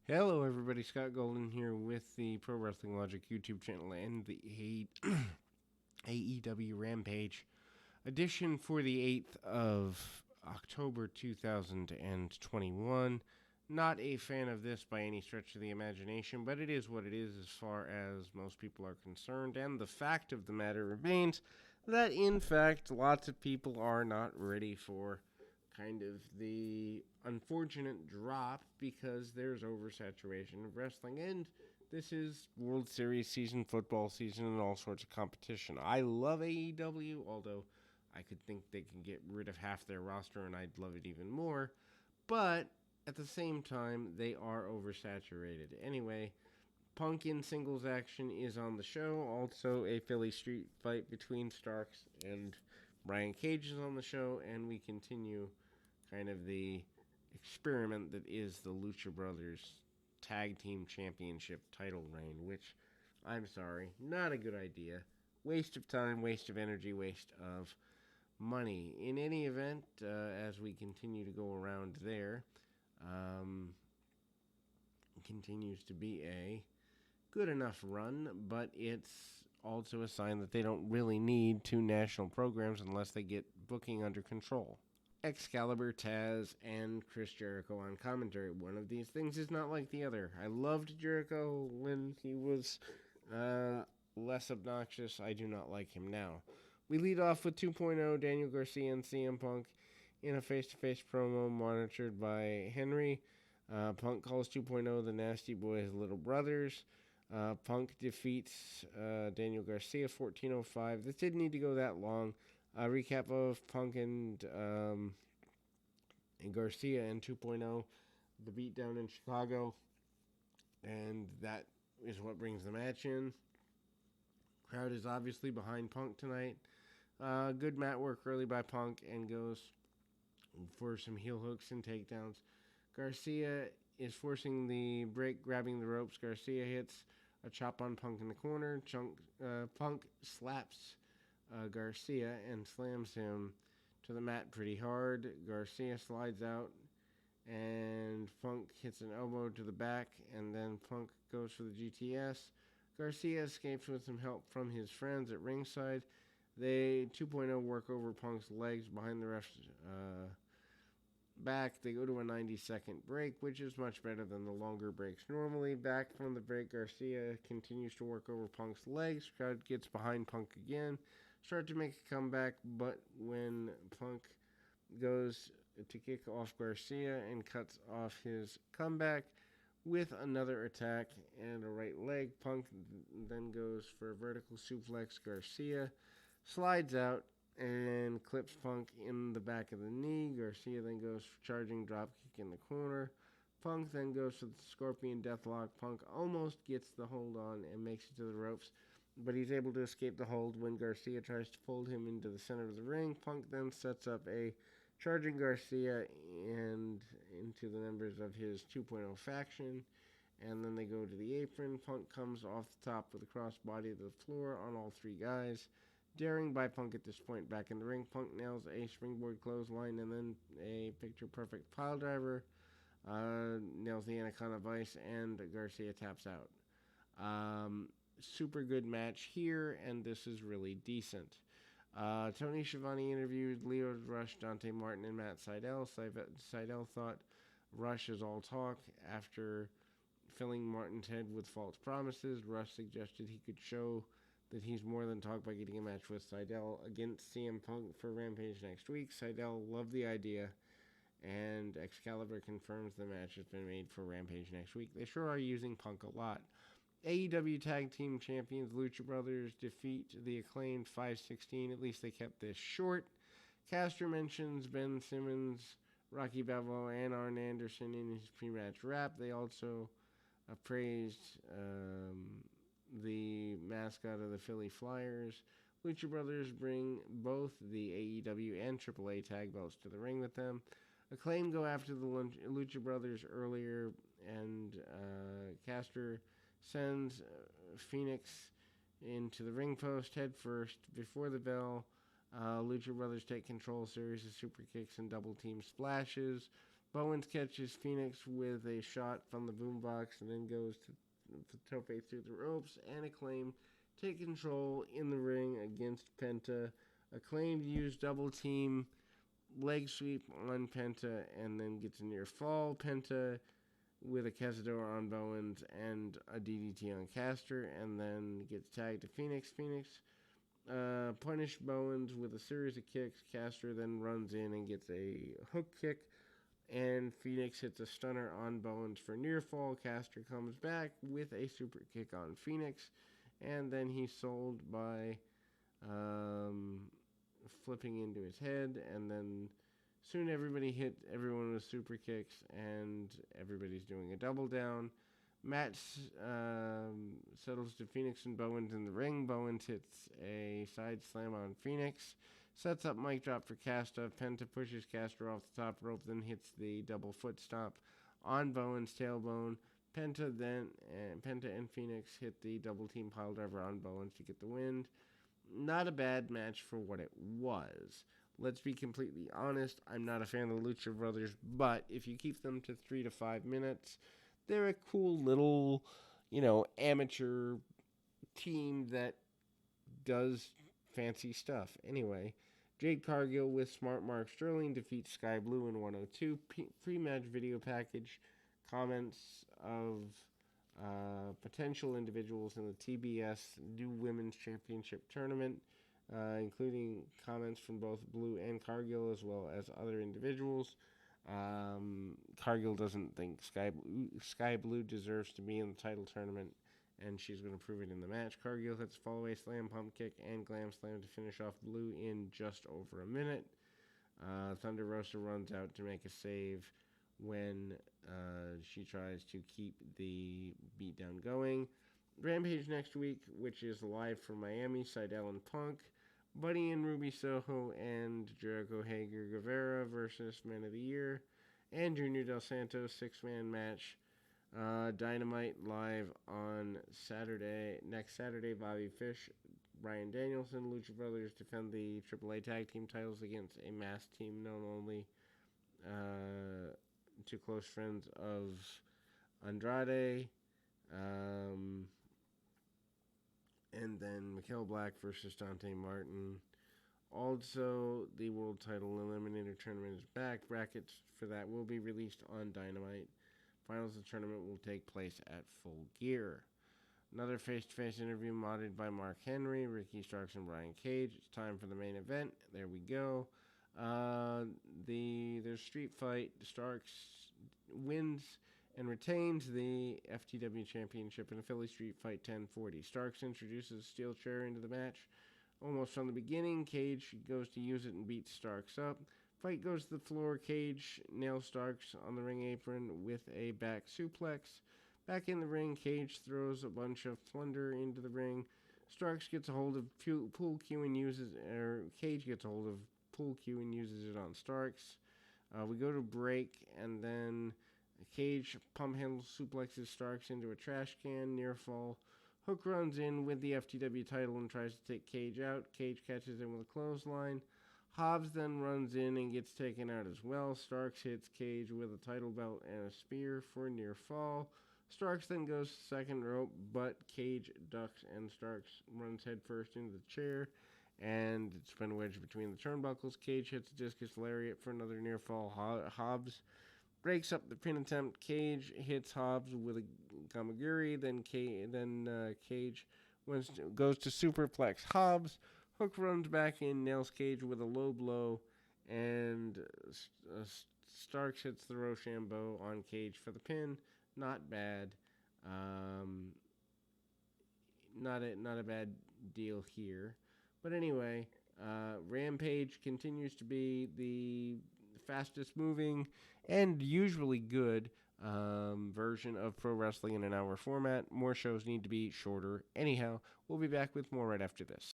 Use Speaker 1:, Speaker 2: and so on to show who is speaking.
Speaker 1: Hello, everybody. Scott Golden here with the Pro Wrestling Logic YouTube channel and the AEW Rampage edition for the 8th of October 2021. Not a fan of this by any stretch of the imagination, but it is what it is as far as most people are concerned. And the fact of the matter remains that, in fact, lots of people are not ready for kind of the unfortunate drop because there's oversaturation of wrestling, and this is World Series season, football season, and all sorts of competition. I love AEW, although I could think they can get rid of half their roster and I'd love it even more, but at the same time, they are oversaturated. Anyway, Punk in singles action is on the show. Also, a Philly street fight between Starks and Brian Cage is on the show, and we continue kind of the experiment that is the Lucha Brothers Tag Team Championship title reign, which, I'm sorry, not a good idea. Waste of time, waste of energy, waste of money. In any event, as we continue to go around there, um, continues to be a good enough run, but it's also a sign that they don't really need two national programs unless they get booking under control. Excalibur, Taz, and Chris Jericho on commentary. One of these things is not like the other. I loved Jericho when he was less obnoxious. I do not like him now. We lead off with 2.0 Daniel Garcia and CM Punk in a face-to-face promo monitored by Henry. Punk calls 2.0 the Nasty Boys little brothers. Punk defeats Daniel Garcia 14:05. This didn't need to go that long. A recap of Punk and Garcia and 2.0, the beatdown in Chicago, and that is what brings the match in. Crowd is obviously behind Punk tonight. Good mat work early by Punk and goes for some heel hooks and takedowns. Garcia is forcing the break, grabbing the ropes. Garcia hits a chop on Punk in the corner. Punk slaps Garcia and slams him to the mat pretty hard. Garcia slides out and Punk hits an elbow to the back, and then Punk goes for the GTS. Garcia escapes with some help from his friends at ringside. They 2.0 work over Punk's legs behind the ref's back. They go to a 90-second break, which is much better than the longer breaks normally. Back from the break, Garcia continues to work over Punk's legs. Crowd gets behind Punk again. Start to make a comeback, but when Punk goes to kick off Garcia and cuts off his comeback with another attack and a right leg, Punk then goes for a vertical suplex. Garcia slides out and clips Punk in the back of the knee. Garcia then goes for charging dropkick in the corner. Punk then goes for the Scorpion Deathlock. Punk almost gets the hold on and makes it to the ropes, but he's able to escape the hold when Garcia tries to fold him into the center of the ring. Punk then sets up a charging Garcia and into the members of his 2.0 faction, and then they go to the apron. Punk comes off the top with a crossbody to the floor on all three guys. Daring by Punk at this point back in the ring. Punk nails a springboard clothesline and then a picture-perfect pile driver. Nails the Anaconda Vice, and Garcia taps out. Super good match here, and this is really decent. Tony Schiavone interviewed Leo Rush, Dante Martin, and Matt Sydal. Sydal thought Rush is all talk after filling Martin's head with false promises. Rush suggested he could show that he's more than talk by getting a match with Sydal against CM Punk for Rampage next week. Sydal loved the idea, and Excalibur confirms the match has been made for Rampage next week. They sure are using Punk a lot. AEW Tag Team Champions Lucha Brothers defeat the Acclaimed 5-16. At least they kept this short. Caster mentions Ben Simmons, Rocky Balboa, and Arn Anderson in his pre-match rap. They also praised the mascot of the Philly Flyers. Lucha Brothers bring both the AEW and AAA tag belts to the ring with them. Acclaim go after the Lucha Brothers earlier, and Caster sends Phoenix into the ring post head first before the bell. Lucha Brothers take control, series of super kicks and double team splashes. Bowens catches Phoenix with a shot from the boombox and then goes to tope through the ropes, and Acclaim take control in the ring against Penta. Acclaim use double team leg sweep on Penta and then gets a near fall. Penta with a Cazador on Bowens and a DDT on Caster, and then gets tagged to Phoenix. Phoenix punished Bowens with a series of kicks. Caster then runs in and gets a hook kick, and Phoenix hits a stunner on Bowens for near fall. Caster comes back with a super kick on Phoenix, and then he's sold by flipping into his head, and then soon everybody hit everyone with super kicks, and everybody's doing a double down. Match settles to Phoenix and Bowens in the ring. Bowens hits a side slam on Phoenix, sets up mic drop for Casta. Penta pushes Caster off the top rope, then hits the double foot stomp on Bowens' tailbone. Penta and Phoenix hit the double team pile driver on Bowens to get the win. Not a bad match for what it was. Let's be completely honest, I'm not a fan of the Lucha Brothers, but if you keep them to 3 to 5 minutes, they're a cool little, amateur team that does fancy stuff. Anyway, Jade Cargill with Smart Mark Sterling defeats Sky Blue in 102. Pre-match video package, comments of potential individuals in the TBS New Women's Championship Tournament, including comments from both Blue and Cargill, as well as other individuals. Cargill doesn't think Sky Blue deserves to be in the title tournament, and she's going to prove it in the match. Cargill hits a fallaway slam, pump kick, and glam slam to finish off Blue in just over a minute. Thunder Rosa runs out to make a save when she tries to keep the beatdown going. Rampage next week, which is live from Miami, Seidel and Punk, Buddy and Ruby Soho, and Jericho Hager Guevara versus Men of the Year, and Junior Del Santos 6-man match. Dynamite live on next Saturday. Bobby Fish, Bryan Danielson, Lucha Brothers defend the AAA Tag Team titles against a masked team known only to close friends of Andrade. And then Mikael Black versus Dante Martin. Also, the World Title Eliminator Tournament is back. Brackets for that will be released on Dynamite. Finals of the tournament will take place at Full Gear. Another face-to-face interview modded by Mark Henry, Ricky Starks, and Brian Cage. It's time for the main event. There we go. There's street fight. Starks wins and retains the FTW Championship in a Philly Street Fight 1040. Starks introduces a steel chair into the match almost from the beginning. Cage goes to use it and beats Starks up. Fight goes to the floor. Cage nails Starks on the ring apron with a back suplex. Back in the ring, Cage throws a bunch of plunder into the ring. Starks gets a hold of pool cue and Cage gets a hold of pool cue and uses it on Starks. We go to break, and then Cage pump handle suplexes Starks into a trash can, near fall. Hook runs in with the FTW title and tries to take Cage out. Cage catches him with a clothesline. Hobbs then runs in and gets taken out as well. Starks hits Cage with a title belt and a spear for a near fall. Starks then goes to second rope, but Cage ducks and Starks runs headfirst into the chair, and it's been wedged between the turnbuckles. Cage hits a discus lariat for another near fall. Hobbs breaks up the pin attempt. Cage hits Hobbs with a Gamaguri. Then Cage goes to superplex Hobbs. Hook runs back in, nails Cage with a low blow, and Starks hits the Rochambeau on Cage for the pin. Not bad. Not a bad deal here. But anyway, Rampage continues to be the fastest moving and usually good version of pro wrestling in an hour format. More shows need to be shorter. Anyhow, we'll be back with more right after this.